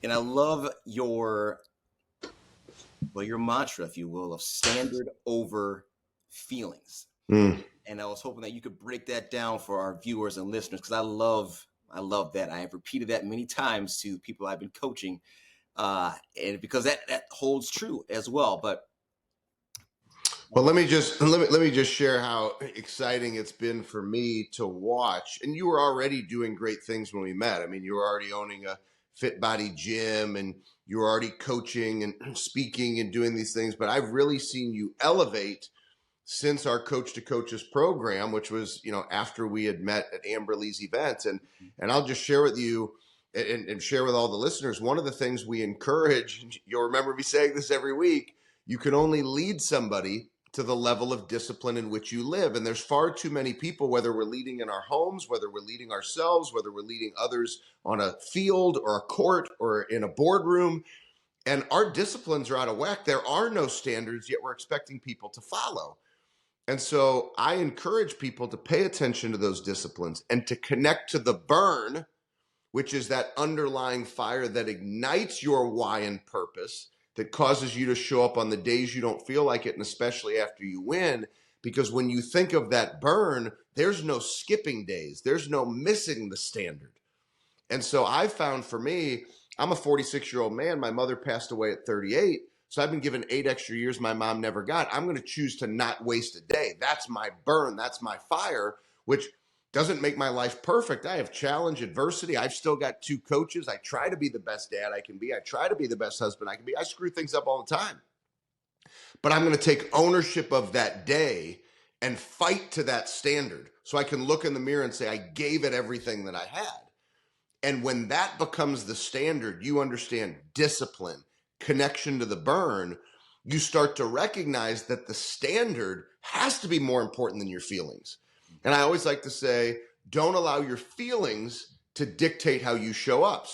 And I love your mantra, if you will, of standard over feelings. Mm. And I was hoping that you could break that down for our viewers and listeners because I love that. I have repeated that many times to people I've been coaching, and because that holds true as well. But Well, let me just share how exciting it's been for me to watch. And you were already doing great things when we met. I mean, you were already owning a Fit Body gym, and you were already coaching and speaking and doing these things. But I've really seen you elevate since our Coach to Coaches program, which was, after we had met at Amber Lee's events. And I'll just share with you and share with all the listeners, one of the things we encourage, and you'll remember me saying this every week, you can only lead somebody to the level of discipline in which you live. And there's far too many people, whether we're leading in our homes, whether we're leading ourselves, whether we're leading others on a field or a court or in a boardroom, and our disciplines are out of whack. There are no standards, yet we're expecting people to follow. And so I encourage people to pay attention to those disciplines and to connect to the burn, which is that underlying fire that ignites your why and purpose, that causes you to show up on the days you don't feel like it, and especially after you win. Because when you think of that burn, there's no skipping days, there's no missing the standard. And so I found, for me, I'm a 46-year-old man. My mother passed away at 38. So I've been given 8 extra years my mom never got. I'm going to choose to not waste a day. That's my burn. That's my fire, which doesn't make my life perfect. I have challenge, adversity. I've still got 2 coaches. I try to be the best dad I can be. I try to be the best husband I can be. I screw things up all the time. But I'm going to take ownership of that day and fight to that standard so I can look in the mirror and say, I gave it everything that I had. And when that becomes the standard, you understand discipline, connection to the burn. You start to recognize that the standard has to be more important than your feelings. And I always like to say, don't allow your feelings to dictate how you show up.